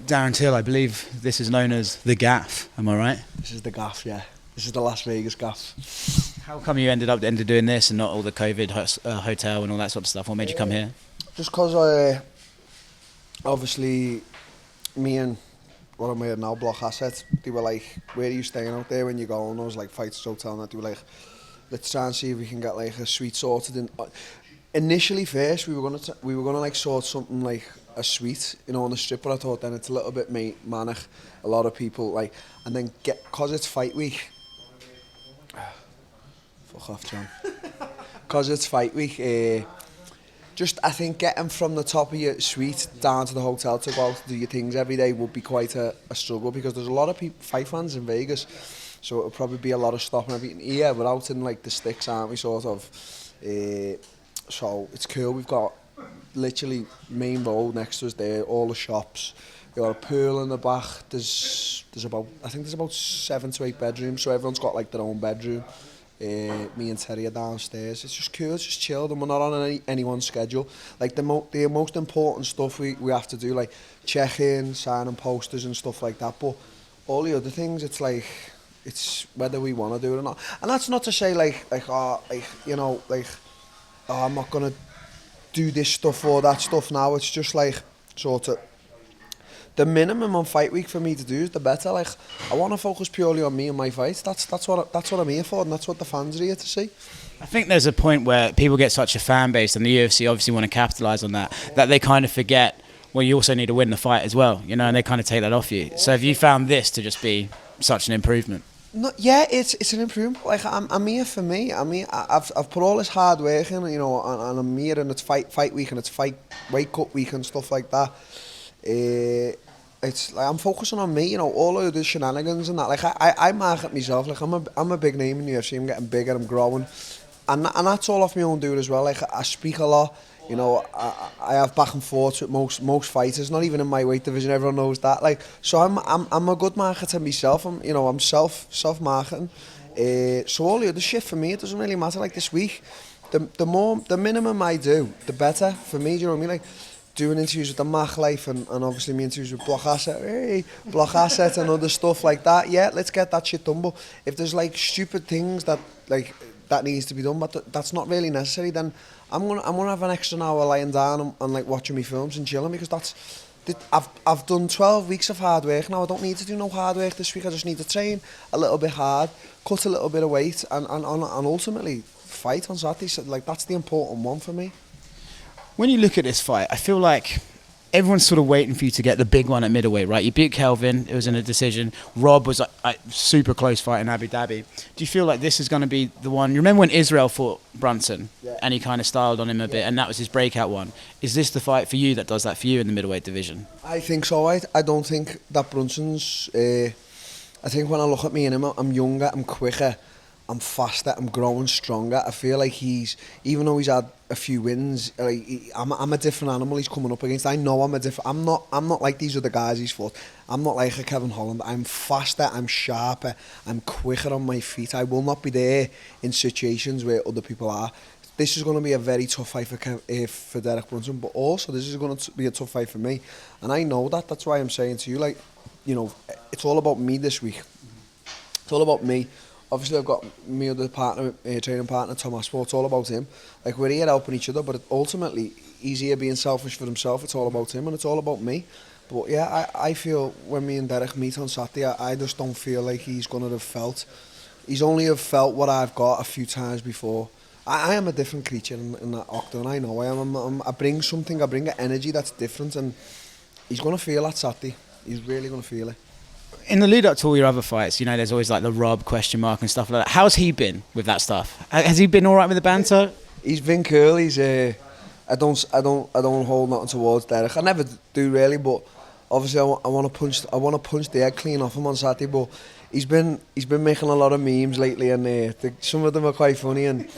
Darren Till, I believe this is known as the Gaff. Am I right? This is the gaff, yeah. This is the Las Vegas gaff. How come you ended up doing this and not all the COVID hotel and all that sort of stuff? What made you come here? Just because obviously, me and what I'm here now, Block Asset, they were like, where are you staying out there when you go? And I was like, Fighters Hotel, and they were like, let's try and see if we can get like a suite sorted. And initially, first, we were gonna like sort something like a suite, you know, on the strip, but I thought then it's a little bit manic. A lot of people like, and then cause it's fight week. Fuck off, John. Cause it's fight week. Just I think getting from the top of your suite down to the hotel to go out to do your things every day would be quite a struggle, because there's a lot of fight fans in Vegas, so it'll probably be a lot of stopping everything. Yeah, we're out in like the sticks, aren't we, sort of. So it's cool. We've got literally main road next to us there, all the shops. We've got a pool in the back. There's about, I think there's about 7 to 8 bedrooms, so everyone's got like their own bedroom. Me and Terry are downstairs. It's just cool, it's just chilled, and we're not on anyone's schedule. Like the most important stuff we have to do, like check-in, signing posters and stuff like that. But all the other things, it's like, it's whether we want to do it or not. And that's not to say I'm not gonna do this stuff or that stuff now. It's just like sort of the minimum on fight week for me to do is the better. Like I want to focus purely on me and my fights. That's what I'm here for, and that's what the fans are here to see. I think there's a point where people get such a fan base, and the UFC obviously want to capitalise on that they kind of forget, well, you also need to win the fight as well, you know, and they kind of take that off you. So have you found this to just be such an improvement? No, yeah, it's an improvement. Like I'm here for me. I mean, I've put all this hard work in, you know, and I'm here, and it's fight week, and it's fight weight cut week and stuff like that. It's like I'm focusing on me, you know, all of the shenanigans and that. Like I market myself. Like I'm a big name in the UFC. I'm getting bigger. I'm growing, and that's all off my own doing as well. Like I speak a lot. You know, I have back and forth with most fighters. Not even in my weight division. Everyone knows that. Like, so I'm a good marketer myself. I'm self marketing. So all the other shit for me, it doesn't really matter. Like this week, the minimum I do, the better for me. Do you know what I mean? Like doing interviews with TheMacLife and obviously me interviews with Block Asset and other stuff like that. Yeah, let's get that shit done. But if there's like stupid things that needs to be done, but that's not really necessary, then I'm gonna have an extra hour lying down and like watching my films and chilling, because I've done 12 weeks of hard work now. I don't need to do no hard work this week. I just need to train a little bit hard, cut a little bit of weight, and ultimately fight on Saturday. So, like, that's the important one for me. When you look at this fight, I feel like everyone's sort of waiting for you to get the big one at middleweight, right? You beat Kelvin, it was in a decision. Rob was a super close fight in Abu Dhabi. Do you feel like this is going to be the one? You remember when Israel fought Brunson, yeah, and he kind of styled on him a bit, and that was his breakout one. Is this the fight for you that does that for you in the middleweight division? I think so. I don't think that Brunson's... I think when I look at me and him, I'm younger, I'm quicker, I'm faster, I'm growing stronger. I feel like even though he's had a few wins, like I'm a different animal he's coming up against. I know I'm not like these other guys he's fought. I'm not like a Kevin Holland. I'm faster, I'm sharper, I'm quicker on my feet. I will not be there in situations where other people are. This is going to be a very tough fight for Derek Brunson, but also this is going to be a tough fight for me. And I know that. That's why I'm saying to you, like, you know, it's all about me this week. It's all about me. Obviously, I've got my other partner, training partner, Tom Asport. It's all about him. Like, we're here helping each other, but ultimately, he's here being selfish for himself. It's all about him, and it's all about me. But yeah, I feel when me and Derek meet on Saturday, I just don't feel like he's going to have felt. He's only have felt what I've got a few times before. I am a different creature in that octagon. I know I am. I bring something. I bring an energy that's different, and he's going to feel that Saturday. He's really going to feel it. In the lead up to all your other fights, you know, there's always like the Rob question mark and stuff like that. How's he been with that stuff? Has he been all right with the banter? He's been cool. He's I don't hold nothing towards Derek. I never do really, but obviously I want to punch the egg clean off him on Saturday. But he's been making a lot of memes lately, and some of them are quite funny. And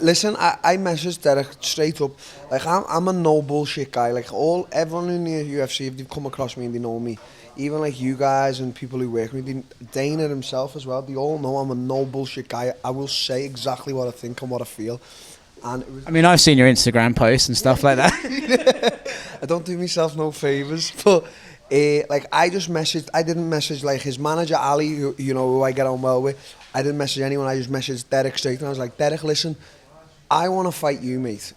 listen, I messaged Derek straight up. Like, I'm a no bullshit guy. Like, everyone in the UFC, if they've come across me and they know me, even like you guys and people who work with me, Dana himself as well, they all know I'm a no bullshit guy. I will say exactly what I think and what I feel. And I mean, I've seen your Instagram posts and stuff like that. I don't do myself no favours, but Like I didn't message like his manager Ali, who I get on well with. I didn't message anyone. I just messaged Derek straight, and I was like, Derek, listen, I want to fight you, mate.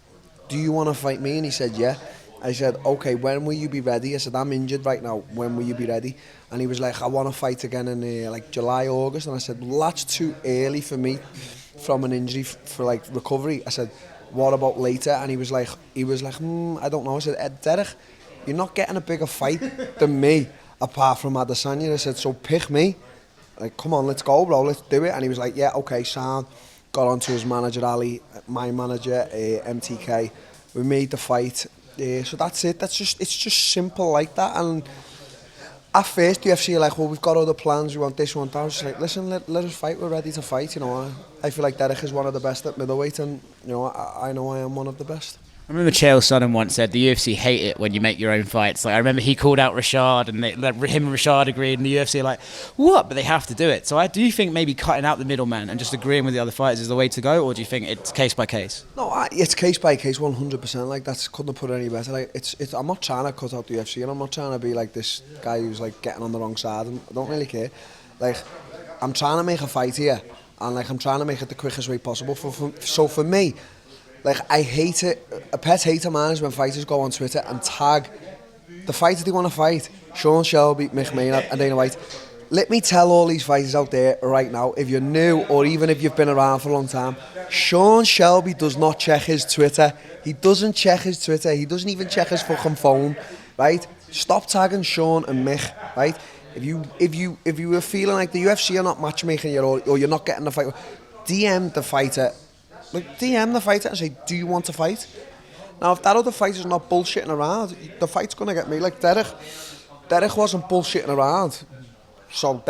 Do you want to fight me? And he said, yeah. I said, okay, when will you be ready? I said, I'm injured right now. When will you be ready? And he was like, I want to fight again in like July, August. And I said, well, that's too early for me from an injury for like recovery. I said, what about later? And he was like, I don't know. I said, Derek, you're not getting a bigger fight than me, apart from Adesanya. I said, so pick me. Like, come on, let's go, bro, let's do it. And he was like, yeah, okay, sound. Got on to his manager, Ali, my manager, MTK. We made the fight. So that's it. It's just simple like that. And at first, the UFC are like, well, we've got other plans. We want this, we want that. I was just like, listen, let us fight. We're ready to fight. I feel like Derek is one of the best at middleweight, and I know I am one of the best. I remember Chael Sonnen once said the UFC hate it when you make your own fights. Like I remember he called out Rashad, and him and Rashad agreed, and the UFC are like, what? But they have to do it. So do you think maybe cutting out the middleman and just agreeing with the other fighters is the way to go, or do you think it's case by case? No, it's case by case, 100%. Like couldn't have put it any better. Like I'm not trying to cut out the UFC, and I'm not trying to be like this guy who's like getting on the wrong side. I don't really care. Like I'm trying to make a fight here, and like I'm trying to make it the quickest way possible. So for me. Like, I hate it. A pet hate of mine is when fighters go on Twitter and tag the fighter they want to fight. Sean Shelby, Mick Maynard and Dana White. Let me tell all these fighters out there right now, if you're new or even if you've been around for a long time, Sean Shelby does not check his Twitter. He doesn't check his Twitter. He doesn't even check his fucking phone, right? Stop tagging Sean and Mick, right? If you were feeling like the UFC are not matchmaking you or you're not getting the fight, DM the fighter. Like, DM the fighter and say, do you want to fight? Now, if that other fighter's not bullshitting around, the fight's going to get me. Like, Derek wasn't bullshitting around. So,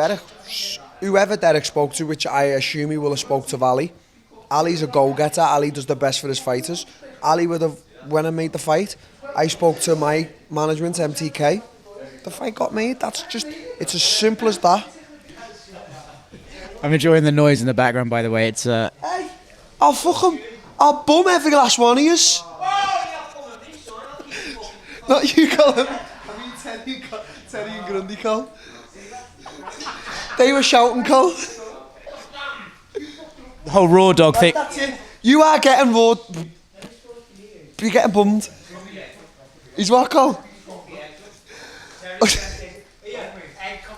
whoever Derek spoke to, which I assume he will have spoke to Ali. Ali's a go-getter. Ali does the best for his fighters. Ali would have, when I made the fight, I spoke to my management, MTK. The fight got made. It's as simple as that. I'm enjoying the noise in the background, by the way. It's Hey! I'll bum every last one of yous. Not you, Colin. I mean Teddy and Grundy, Col. They were shouting, Col. the whole raw dog thing. That's it. You are getting raw. You're getting bummed. He's what, Col?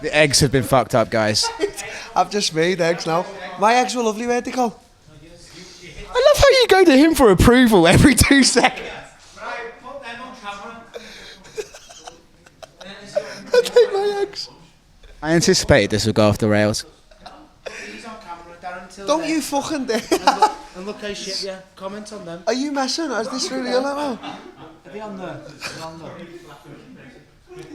The eggs have been fucked up, guys. I've just made eggs now. My eggs were lovely, weren't they, Col? I love how you go to him for approval every 2 seconds. Right, put them on camera. I take my eggs. I anticipated this would go off the rails. He's on camera, Darren Till. Don't you fucking dare. And look how shit, yeah. Comment on them. Are you messing? Is this real now? Are they on there?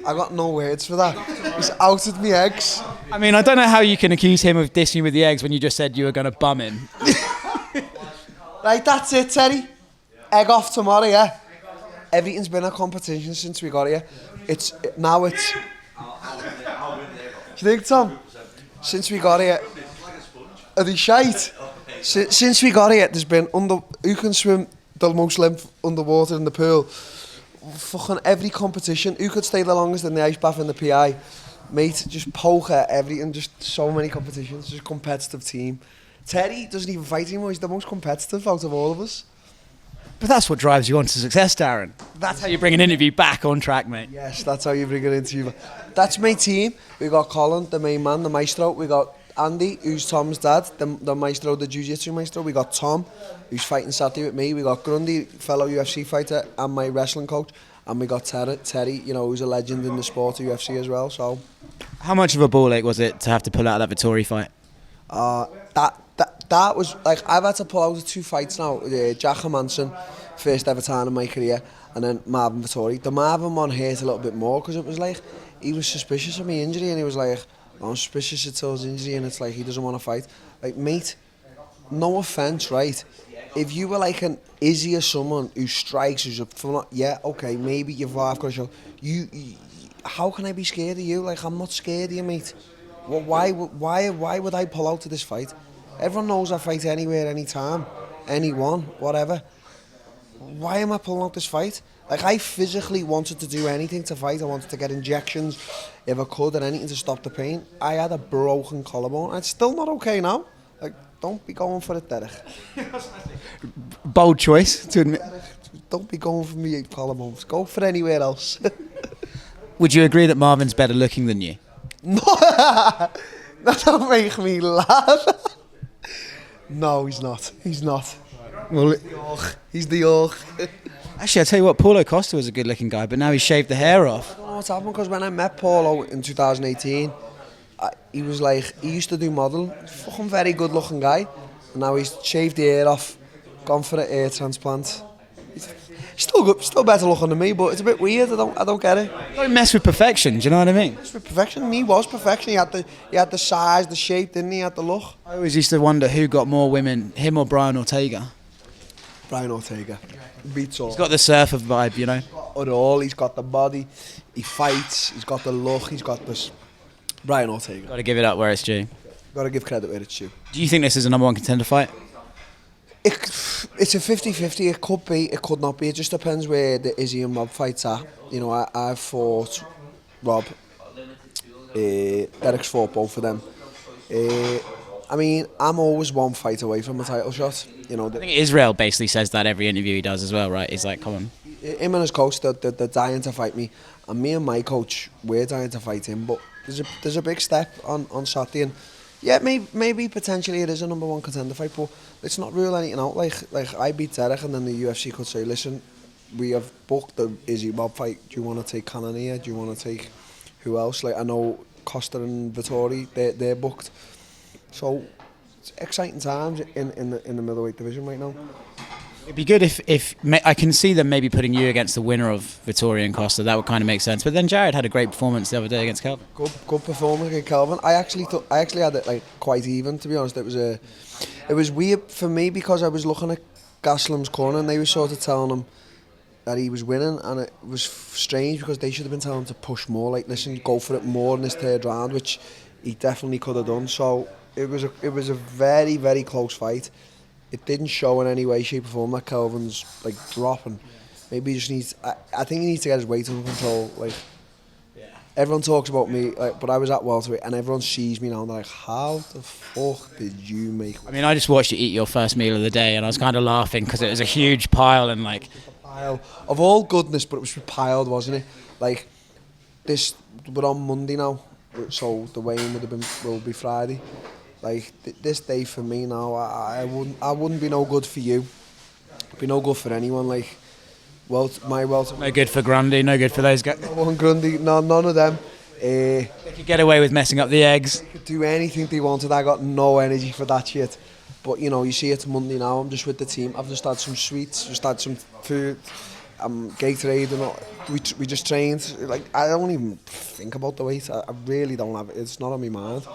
I got no words for that. He's outed me eggs. I mean, I don't know how you can accuse him of dissing you with the eggs when you just said you were going to bum him. Right, that's it, Teddy. Egg off tomorrow, yeah. Everything's been a competition since we got here. Now it's. Do you think, Tom? Since we got here, are they shite? Since we got here, there's been who can swim the most length underwater in the pool. Fucking every competition. Who could stay the longest in the ice bath in the PI? Mate, just poker, everything, just so many competitions. Just a competitive team. Teddy doesn't even fight anymore. He's the most competitive out of all of us. But that's what drives you on to success, Darren. That's how you bring an interview back on track, mate. Yes, that's how you bring it into you. That's my team. We got Colin, the main man, the maestro. We got Andy, who's Tom's dad, the maestro, the jiu-jitsu maestro. We got Tom, who's fighting Saturday with me. We got Grundy, fellow UFC fighter, and my wrestling coach. And we got Teddy, who's a legend in the sport of UFC as well. So, how much of a ball ache was it to have to pull out of that Vettori fight? That was like, I've had to pull out of 2 fights now. Jack Hermanson, first ever time in my career, and then Marvin Vettori. The Marvin one hurt a little bit more because it was like he was suspicious of my injury, and he was like, I'm suspicious of Till's injury, and it's like he doesn't want to fight. Like, mate, no offence, right? If you were like an Izzy or someone who strikes, yeah, okay, maybe you've got a show. How can I be scared of you? Like, I'm not scared of you, mate. Well, why would I pull out of this fight? Everyone knows I fight anywhere, anytime, anyone, whatever. why am I pulling out this fight? Like, I physically wanted to do anything to fight. I wanted to get injections if I could and anything to stop the pain. I had a broken collarbone. It's still not okay now. Like, don't be going for it, Derek. Bold choice to admit. Don't be going for me collarbones. Go for anywhere else. Would you agree that Marvin's better looking than you? No, that don't make me laugh. No, he's not. He's not. Well, He's the York. actually, I tell you what, Paulo Costa was a good-looking guy, but now he's shaved the hair off. I don't know what's happened, because when I met Paulo in 2018, he was like, he used to do modelling. Fucking very good looking guy. And now he's shaved the hair off, gone for an hair transplant. He's still good, still better looking than me, but it's a bit weird. I don't get it. Don't mess with perfection, do you know what I mean? It's for perfection. He was perfection. He had the size, the shape, didn't he? He had the look. I always used to wonder who got more women, him or Brian Ortega. Brian Ortega beats all. He's got the surfer vibe, you know. It all. He's got the body. He fights. He's got the look. He's got this. Brian Ortega. Got to give it up where it's due. Got to give credit where it's due. Do you think this is a number one contender fight? It's a 50-50. It could be, it could not be. It just depends where the Izzy and Rob fights are. You know, I've fought Rob. Derek's fought both of them. I mean, I'm always one fight away from a title shot. You know, I think Israel basically says that every interview he does as well, right? He's like, come on. him and his coach, they're dying to fight me. And me and my coach, we're dying to fight him. But there's a big step on Saturday. And yeah, maybe potentially it is a number one contender fight, but let's not rule anything out. Like I beat Derek, and then the UFC could say, listen, we have booked the Izzy Bob fight. Do you want to take Cannonier? Do you want to take who else? Like I know Costa and Vettori, they're booked. So it's exciting times in the middleweight division right now. It'd be good if I can see them maybe putting you against the winner of Vettori and Costa. That would kind of make sense. But then Jared had a great performance the other day against Kelvin. Good performance against Kelvin. I actually had it like quite even, to be honest. It was weird for me because I was looking at Gaslam's corner and they were sort of telling him that he was winning, and it was strange because they should have been telling him to push more. Like, listen, go for it more in this third round, which he definitely could have done. So it was a very, very close fight. It didn't show in any way, shape or form that Kelvin's like dropping. Maybe he just needs. I think he needs to get his weight under control. Like, everyone talks about me, like, but I was at welterweight, and everyone sees me now and they're like, "How the fuck did you make?" I mean, I just watched you eat your first meal of the day, and I was kind of laughing because it was a huge pile and like. Pile of all goodness, but it was piled, wasn't it? Like this, we're on Monday now, so the weigh-in will be Friday. Like this day for me now, I wouldn't be no good for you. It'd be no good for anyone. Like, my welter. No good for Grundy, no good for those guys. No one Grundy, none of them. They could get away with messing up the eggs. They could do anything they wanted. I got no energy for that shit. But you know, you see it's Monday now. I'm just with the team. I've just had some sweets, just had some food. Gatorade and all. We just trained. Like, I don't even think about the weight. I really don't have it. It's not on my mind.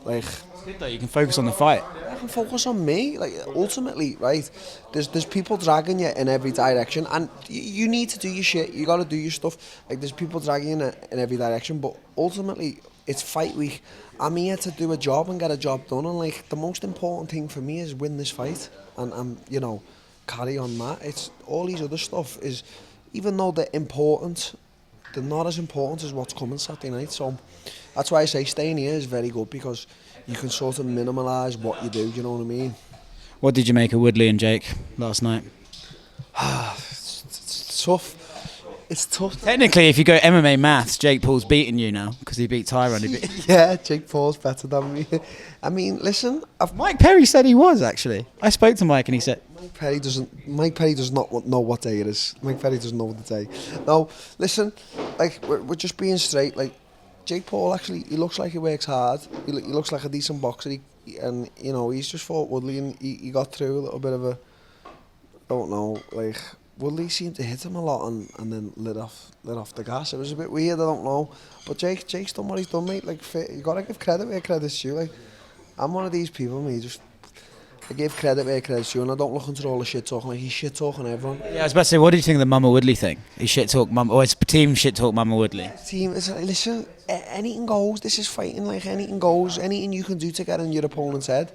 Like, It's good though. You can focus on the fight. I can focus on me. Like, ultimately, right? There's people dragging you in every direction, and you need to do your shit. You got to do your stuff. Like, there's people dragging you in every direction, but ultimately, it's fight week. I'm here to do a job and get a job done, and like the most important thing for me is win this fight, and you know, carry on that. It's all these other stuff is, even though they're important, they're not as important as what's coming Saturday night. So that's why I say staying here is very good, because you can sort of minimalise what you do. Do you know what I mean? What did you make of Woodley and Jake last night? It's tough. It's tough. Technically, if you go MMA maths, Jake Paul's beating you now because he beat Tyrone. Yeah, Jake Paul's better than me. I mean, listen, Mike Perry said he was, actually. I spoke to Mike and he said... Mike Perry does not know what day it is. Mike Perry doesn't know the day. No, listen, like, we're just being straight. Like, Jake Paul, actually, he looks like he works hard. He looks like a decent boxer. And, you know, he's just fought Woodley and he got through a little bit of a... I don't know, like... Woodley seemed to hit him a lot and then lit off the gas. It was a bit weird, I don't know. But Jake's done what he's done, mate. Like, you gotta give credit where credit's due. Like, I'm one of these people, mate. I give credit where credit's due, and I don't look into all the shit talking. Like, he's shit talking everyone. Yeah, I was about to say, what did you think of the Mama Woodley thing? He shit talk Mama, or his team shit talk Mama Woodley. Team, listen, anything goes. This is fighting. Like, anything goes. Anything you can do to get in your opponent's head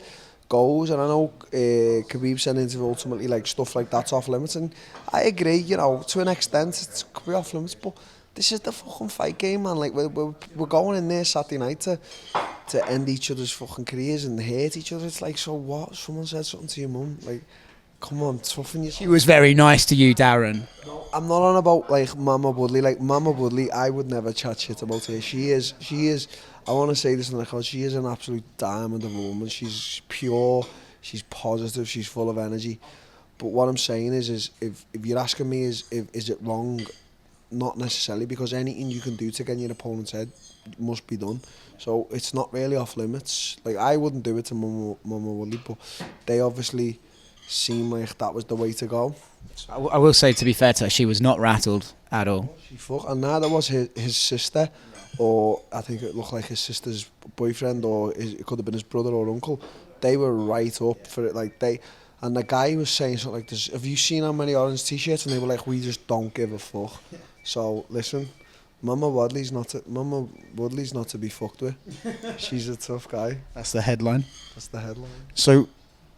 goes, and I know Khabib said in an interview ultimately like stuff like that's off limits, and I agree, you know, to an extent it could be off limits, but this is the fucking fight game, man. Like we're going in there Saturday night to end each other's fucking careers and hate each other. It's like, so what? Someone said something to your mum, like, come on, toughen yourself. She was very nice to you, Darren. I'm not on about like Mama Woodley. Like Mama Woodley, I would never chat shit about her. She is. I want to say this in the crowd. She is an absolute diamond of a woman. She's pure. She's positive. She's full of energy. But what I'm saying is if you're asking me, is it wrong? Not necessarily, because anything you can do to get in your opponent's head must be done. So it's not really off limits. Like I wouldn't do it to Mama Woodley, but they obviously seemed like that was the way to go. I will say, to be fair to her, she was not rattled at all. She fuck, and neither was his sister, or I think it looked like his sister's boyfriend, or it could have been his brother or uncle. They were right up for it. Like and the guy was saying something like, "Have you seen how many orange t-shirts?" And they were like, "We just don't give a fuck." So listen, Mama Woodley's not to be fucked with. She's a tough guy. That's the headline. That's the headline. So,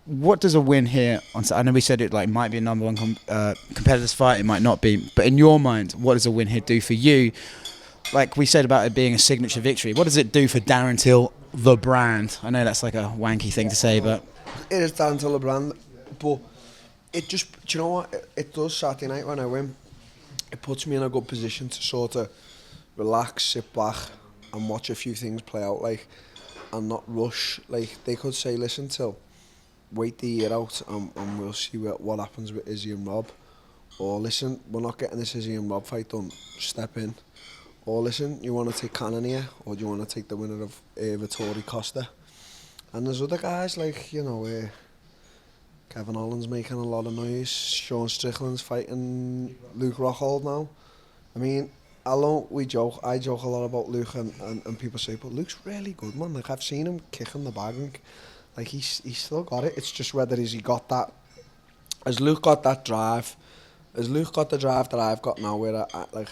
what does a win here on? I know we said it like might be a number one competitor's fight. It might not be, but in your mind, what does a win here do for you? Like we said about it being a signature victory, what does it do for Darren Till, the brand? I know that's like a wanky thing to say, but it is Darren Till, the brand. But it just, do you know what? It does Saturday night when I win. It puts me in a good position to sort of relax, sit back, and watch a few things play out, like, and not rush. Like they could say, "Listen, Till, wait the year out, and we'll see what happens with Izzy and Rob." Or listen, we're not getting this Izzy and Rob fight done. Step in. Or listen, you want to take Cannon here, or do you want to take the winner of Vettori Costa? And there's other guys like, you know, Kevin Holland's making a lot of noise. Sean Strickland's fighting Luke Rockhold now. I mean, I joke a lot about Luke, and people say, but Luke's really good, man. Like I've seen him kicking the bag, and like he's still got it. It's just whether he got that. Has Luke got that drive? Has Luke got the drive that I've got now? Where I like,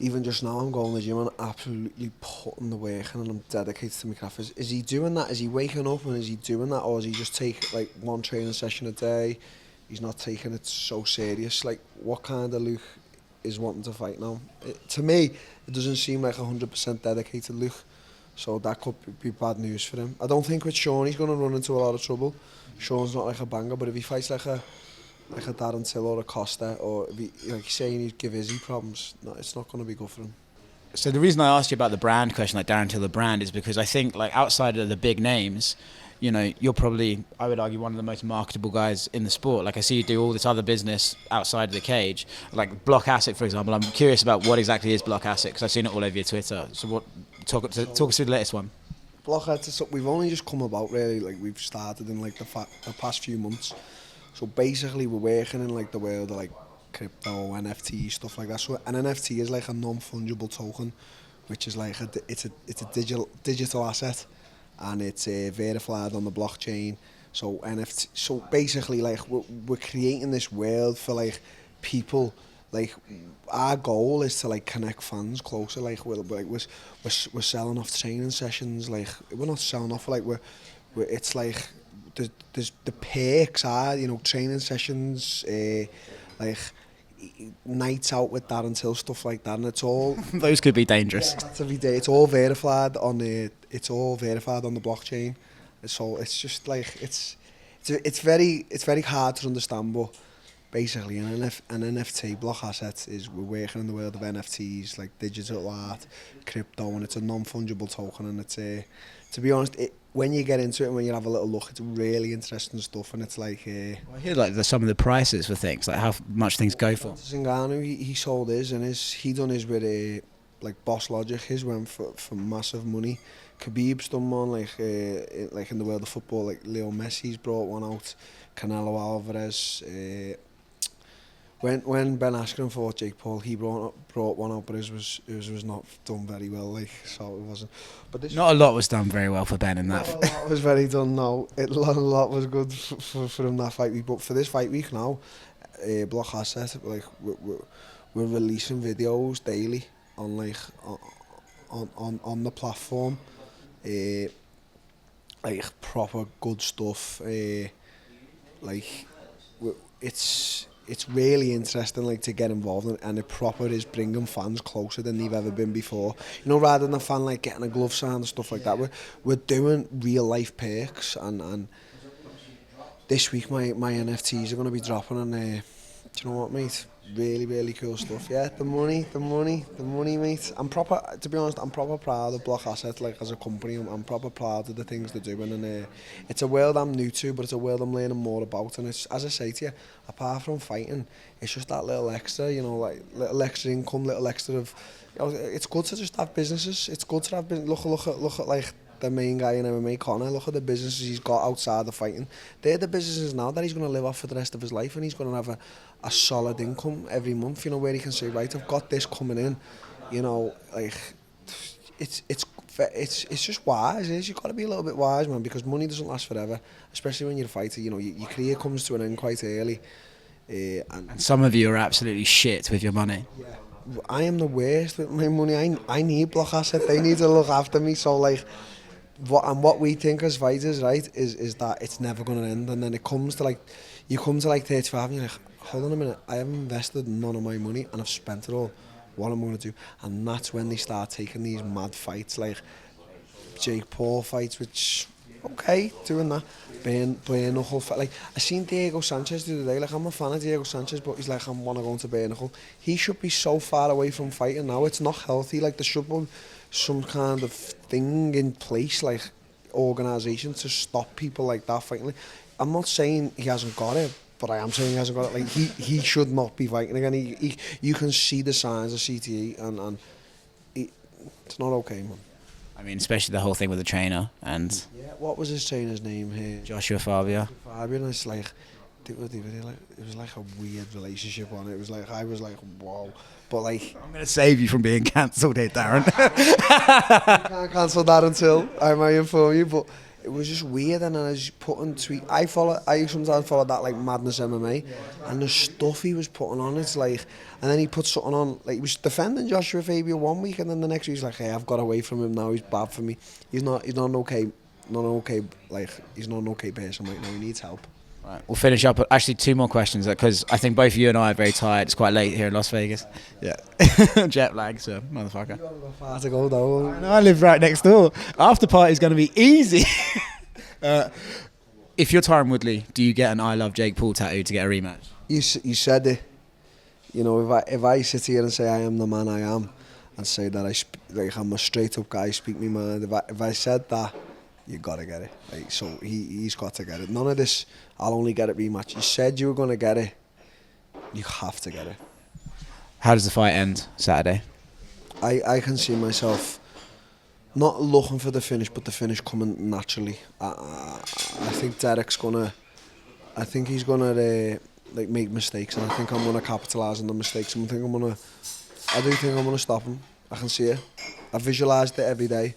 even just now I'm going to the gym and absolutely putting the work in, and I'm dedicated to my craft. Is he doing that? Is he waking up and is he doing that, or is he just take like one training session a day? He's not taking it so serious. Like, what kind of Luke is wanting to fight now? To me, it doesn't seem like 100% dedicated Luke. So that could be bad news for him. I don't think with Sean he's going to run into a lot of trouble. Sean's not like a banger, but if he fights like a Darren Till or a Costa, or if he, like saying he'd give Izzy problems, no, it's not going to be good for him. So the reason I asked you about the brand question, like Darren Till the brand, is because I think like outside of the big names, you know, you're probably, I would argue, one of the most marketable guys in the sport. Like I see you do all this other business outside of the cage, like Block Asset, for example. I'm curious about what exactly is Block Asset, because I've seen it all over your Twitter. So what? Talk us through the latest one. Block Asset, we've only just come about really. Like we've started in like the past few months. So basically, we're working in like the world of like crypto, NFT, stuff like that. So an NFT is like a non-fungible token, which is like it's a digital asset, and it's verified on the blockchain. So NFT. So basically, like we're creating this world for like people. Like our goal is to like connect fans closer. Like we're selling off training sessions. Like we're not selling off. Like we're it's like there's the perks are, you know, training sessions, like nights out with Darren Till, stuff like that, and it's all those could be dangerous. That's every day. It's all verified on the blockchain. So it's just like it's very hard to understand, but basically an NFT Block Asset is we're working in the world of NFTs, like digital art, crypto, and it's a non-fungible token, and it's to be honest, when you get into it and when you have a little look, it's really interesting stuff, and it's like I hear like some of the prices for things, like how much things go for. Zingano, he sold his, and he done his with like Boss Logic. His went for massive money. Khabib's done one like in the world of football, like Leo Messi's brought one out. Canelo Alvarez. When Ben Askren fought Jake Paul, he brought one out, but his was not done very well, like, so it wasn't. But this not a lot was done very well for Ben in that. A lot was very done. No, a lot was good for him that fight week. But for this fight week now, Block Asset, like we're releasing videos daily on like on the platform. like proper good stuff. Like it's really interesting, like, to get involved in it, and it proper is bringing fans closer than they've ever been before. You know, rather than a fan like getting a glove signed and stuff like that, we're doing real life perks, and this week my NFTs are going to be dropping, and do you know what, mate? Really cool stuff. Yeah, the money, mate. I'm proper, to be honest, I'm proper proud of Block Asset, like, as a company. I'm proper proud of the things they're doing, and it's a world I'm new to, but it's a world I'm learning more about. And it's, as I say to you, apart from fighting, it's just that little extra, you know, like little extra income, little extra of, you know, it's good to just have businesses. It's good to have look at like the main guy in MMA, Conor. Look at the businesses he's got outside of fighting. They're the businesses now that he's going to live off for the rest of his life, and he's going to have a solid income every month, you know, where he can say, right, I've got this coming in, you know, like, it's just wise. You've got to be a little bit wise, man, because money doesn't last forever, especially when you're a fighter. You know, your career comes to an end quite early. And some of you are absolutely shit with your money. Yeah. I am the worst with my money. I need Block Asset. They need to look after me. So, like, what we think as fighters, right, is that it's never going to end. And then it comes to, like, you come to, like, 35 and you're like, hold on a minute, I haven't invested none of my money and I've spent it all. What am I going to do? And that's when they start taking these mad fights, like Jake Paul fights, which, okay, doing that. Bare knuckle fight. Like, I seen Diego Sanchez the other day. Like, I'm a fan of Diego Sanchez, but he's like, I want to go into bare knuckle. He should be so far away from fighting now. It's not healthy. Like, there should be some kind of thing in place, like organisation, to stop people like that fighting. Like, I'm not saying he hasn't got it, but I am saying he hasn't got it. Like, he should not be fighting again. You can see the signs of CTE, and it's not okay, man. I mean, especially the whole thing with the trainer and Yeah, what was his trainer's name here? Joshua Fabia. Fabian. It's like, it was like a weird relationship on it. It was like, I was like, wow. But, like, I'm going to save you from being cancelled here, Darren. I can't cancel that until I might inform you, but it was just weird. And then I was putting tweet. I sometimes follow that, like, Madness MMA, and the stuff he was putting on, it's like, and then he put something on, like, he was defending Joshua Fabia one week, and then the next week he's like, hey, I've got away from him now, he's bad for me. He's not an okay person right now, he needs help. Right, we'll finish up. Actually, 2 more questions, because I think both you and I are very tired. It's quite late here in Las Vegas. Yeah. Jet lag, so motherfucker. Far to go though. I know, I live right next door. After party's going to be easy. If you're Tyron Woodley, do you get an I Love Jake Paul tattoo to get a rematch? You said it. You know, if I sit here and say I am the man I am, and say that I'm a straight up guy, speak me mind. If I said that, you gotta get it. Like, so he's got to get it. None of this, I'll only get it rematch. You said you were gonna get it. You have to get it. How does the fight end Saturday? I can see myself not looking for the finish, but the finish coming naturally. I think Derek's gonna. I think he's gonna like make mistakes, and I think I'm gonna capitalise on the mistakes. I do think I'm gonna stop him. I can see it. I visualised it every day.